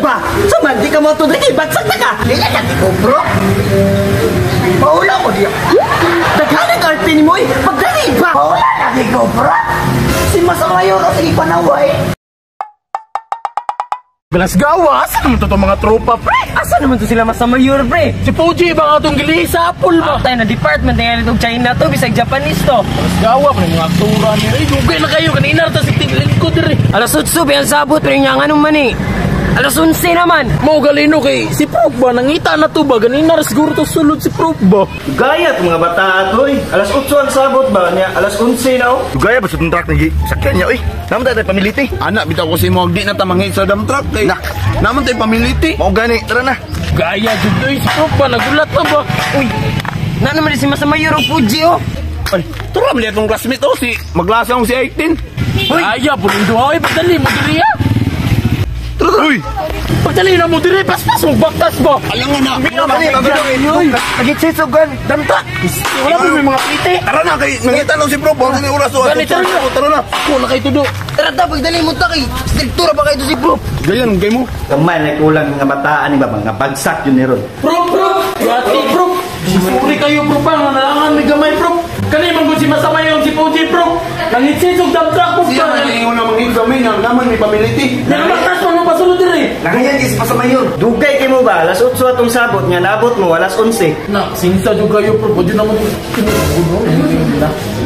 ba? Saman, di ka mo ito dali, bagsak na ka. Hindi ka ko, bro. Maula ko diya. Daghanang arte ni mo eh, pagdali ba? Maula lagi ko, bro. Si Masamayor o sige panaway. Galas gawas! Ano to mga tropa, pre? Asa naman to sila Masamayor, pre? Si Fuji ba nga itong gilisapol ba? Tayo na department na yan itong China to, bisag Japanese to. Galas gawa pa ng mga aktura niya. Ay, dugay na kayo, kanina ito si Tinlingkod rin. Alas 8, yan sabot, pero nga anong mani. Alas 11 naman. Mau galino kay si Prof ba? Nangita na to ba? Ganina na siguro to sulod si Prof ba? Gaya ito mga bata atoy. Alas 8 ang sabot ba niya? Alas 11 na o. Gaya ba sa truck na sakyan niya, oy? Naman tayo pamiliti. Anak, bitaw ko si mo, di na tamangin sa dump truck. Kay, naman tayo pamiliti. Mau gani, tara na. Gaya dito si Prof ba? Nagulat na ba? Uy, na naman si Masamayor o Fuji o. Ay, tara, malihat ng classmate o, si maglasang si 18. Gaya, pulindo ha. Ay, pagdali mo diri ha. Uy! Pagdali na mo diri, paspas mo, baktas ba? Alangan na! Nagitsisugan. Damta! Wala pa may mga piti. Tara na, kay nangita lang si Prof. Huwag na oras o. Tara na. Ako na kayo tudo. Tara ta, pagdali mo ta kay struktura pa kayo to si Prof. Gayan, gay mo. Kamay na kulang mga bataan ni ba? Mga bagsak yun ni Ron. Prof! Yati, Prof! Suri kayo, Prof. Ang nalangan may gamay, Prof. Kanina man si Masama yung si Fuji, Prof. Nangitsisog damtrak, Prof. Siya na yung unang mga examen niya. Naman may pamiliti. Nagbatas mo nung pasulod din eh. Nangayan is Masamayor. Dugay kay mo ba? Alas 8 atong sabot niya. Naabot mo alas 11. Na, sinisa juga kayo, Prof. Pwede naman kinugulo.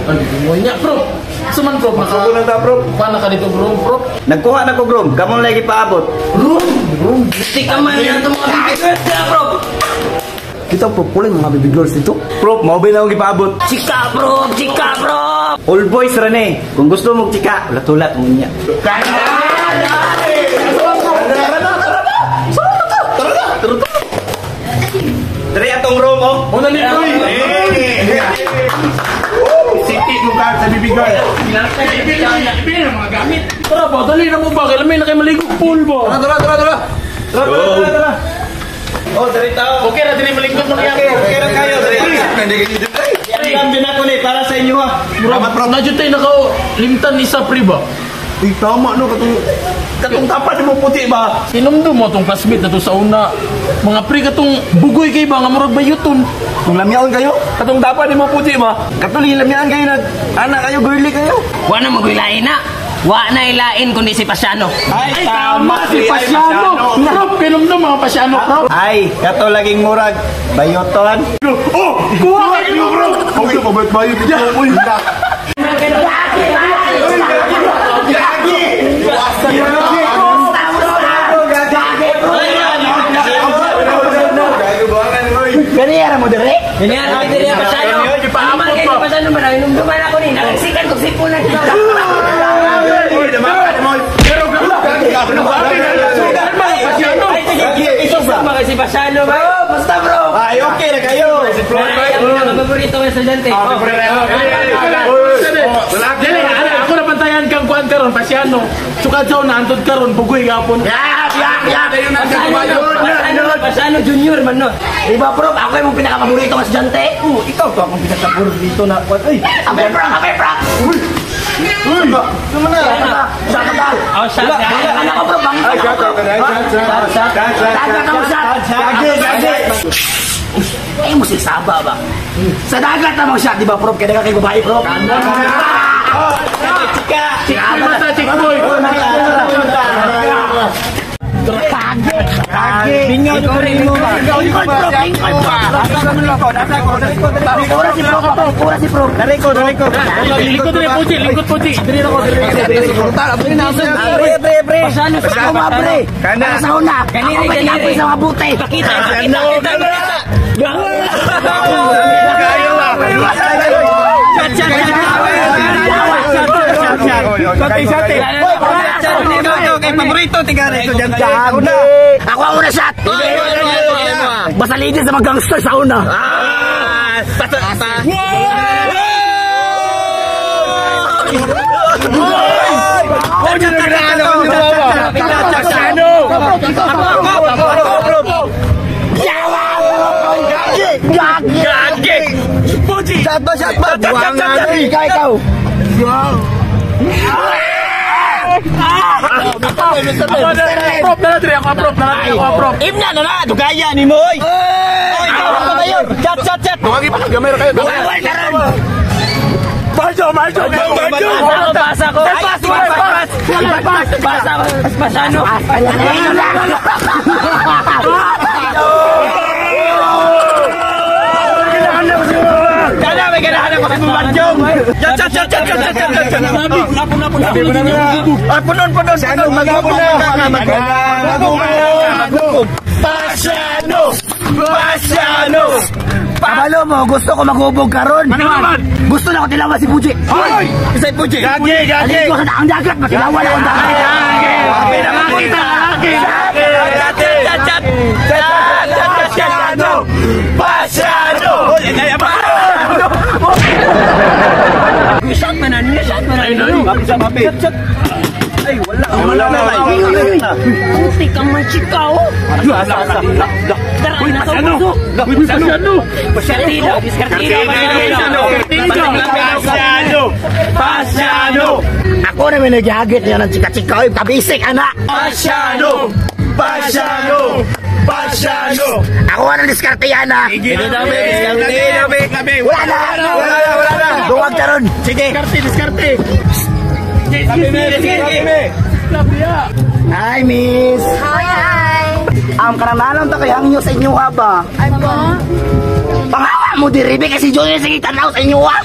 Ano mo niya, Prof. Suman, Prof. Sugulan ta, Prof. Paano ka dito, Prof? Nagkuha na ko, Grom. Kamon lagi paabot. Bro. Gusti ka man yan itong mga bibiglas na, Prof. Kita Prof, pulay mga baby girls dito. Prof, maubi na akong ipaabot. Chika, Prof! Chika, Prof! All boys Rene. Kung gusto mo chika, latulat mo niya. Dari atong room oh. Muna ni Uy. Siti mo ka sa bibigay. Ibig na mga gamit. Tara ba, dali na mo ba? Kailan na kayo maligog pool ba? Tara. Tara. Oh, dari tao. Okay na, dali maligog mo kaya. Okay na kayo, dari. Hindi ganito. Yan din ako ni para sa inyo ha. Nadyo tayo nakalimtan isa pre ba? Uy, tama no, katong tapat mo puti ba? Sinumdum mo itong classmate na to sa una. Mga pre katong bugoy kayo ba? Nga murag bayuton. Kung lamyaon kayo, katong tapat mo puti ba? Katong lamyaon kayo na anak kayo, girly kayo. Wa na mag-ilain na. Wa na ilain kundi si Pasiano. Ay, tama si Pasiano. Prof, kinumdum mga Pasiano, Prof. Ay, kato laging murag bayoton. Oh, kuha kayo, bro. Okay, pabayot-bayot dito. Uy, Ganyan mo dire? Ganyan ako diri Pasiano. Paman kay Pasiano man inumduman ako ni. Nagsikan ko sipunan ko. Uy, dama mo. Pero Sama kasi Pasiano ba? Basta bro. Ay, okay na kayo. Ang paborito ng estudyante. Ako na pantayan kang kuan karon Pasiano. Sukad sa una antod karon bugoy gapon. kayo na Pasiano Junior man no. Diba, Prof? Ako yung pinakapaborito ng estudyante. Ikaw to akong pinakapaborito na. Ay, Abay Frank. Uy! Saan na? Saan ka ba? Oh, shot. Anak ko, Prof. Ay, musik saba ba? Sa dagat na mag-shot, di ba, Prof? Kaya kayo babae, Prof. Chika! Mata chick boy. Bingaw ko rin mo ba? Pura si Prof. Dari ko. Lingkod rin Puji, lingkod Puji. Diri ako. Pre. Pasano sa mga pre. Kana sa una. Kaniri sa mabuti. Kita. Paborito tinggal estudyante. Ako ang una shot. Basta linis sa mga gangster sa una. Shot ba? Buwangan. Ikaw. Prop na diri ako prop. Imna na na, dugaya ni mo oy. Oy, ikaw kayo. Chat. Tungagi pa gamay ra kayo. Bawal karon. Marjo. Pasa ko. Pasano. May ganahan ako sa bumanjong. Chat. Punon. Pasyano. Pabalo mo, gusto ko maghubog karon. Gusto na ko tilawan si Puji. Hoy! Isay Puji. Gagi. Aligo sa taang dagat, matilawan ako ang dagat. Pasyano. Shot man. Ay, wala. Puti kang machikaw. Pasyano. Ako na may naghagit niya ng chika-chika. Kabisik, anak. Pasyano. Ako na diskarte yan, ha. Wala na. Duwag ka ron. Sige. Diskarte. Hi, miss. Hi. Karanalan ta kaya ang inyo sa inyo ba? Ano? Pangawa mo diribe kasi Johnny sige tanaw sa inyo ha.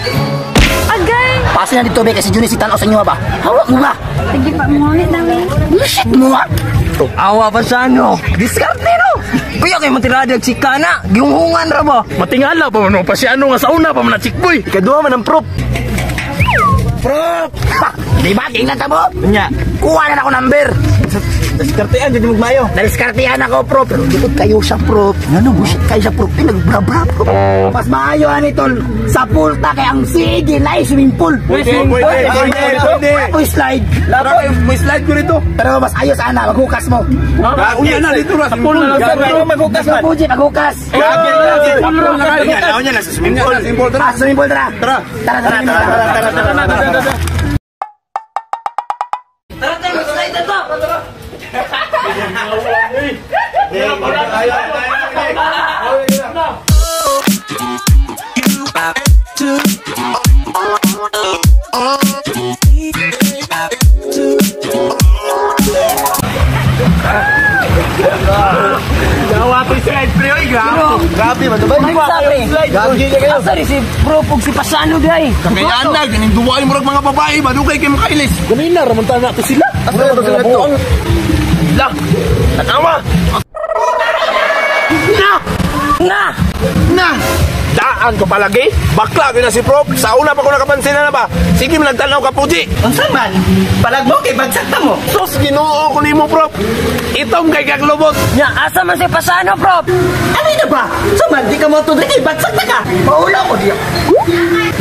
Agay. Pasi na dito be kasi Johnny sige tanaw sa inyo ba? Hawak mo ba? Sige pa mo ulit namin. Shit mo ha. Awa pa sa ano? Diskarte no. Kuya kay matiradag si Kana. Gihungan ra ba? Matingala pa no pa si ano nga sa una pa man na chickboy. Ikaduha man ang prop. Di ba tingnan ta mo? Nya. Kuha na ako number. Diskartean jud magmayo. Naiskartihan ako, pro. Pero dito kayo sa pro. Ano, bullshit kayo sa pro. Nagbra-bra, pro. Mas maayo, tol. Sa pool ta kay ang sige na swimming pool. Pwede. Ako slide. May slide ko rito. Pero mas ayos, ana. Maghukas mo. Unya na dito ra. Sa pool na lang. Maghukas mo, Puji. Maghukas. Ganaw niya na sa swimming pool. Swimming pool, tara. Tara. Grabe man ba? Gagi kayo. Asa rin si Bro Pug si Pasano gay? Kaya andag ning duwa mo mga babae ba dugay kay makailis. Gamay na raman ta na to sila. Asa ba sila to? Lah. Tanawa. Na! Daan ko palagi. Bakla ko na si Prof. Sa una pa ko nakapansin na ba? Sige man nagtanaw ka Puji. Unsa man? Palag mo kay bagsat ta mo. Sus Ginoo ko nimo Prof. Itom kay kaglubot. Nya asa man si Pasano, Prof? Ano na ba? Saman, di ka mo ito dali. Bagsat na ka. Maula ko diya.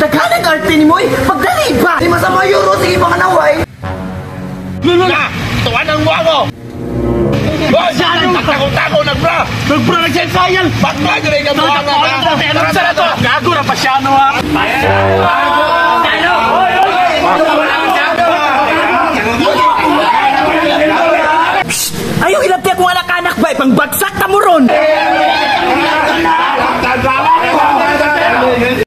Daghanang arte ni mo eh. Pagdali ba? Di masama euro. Sige mga naway. Na! Tuwan ang buha ko! Boy, saan ang takot-takot nagbra? Nagbra nagsaysayan. Bakla dyan ay kabuha nga! Gago na Pasano ha.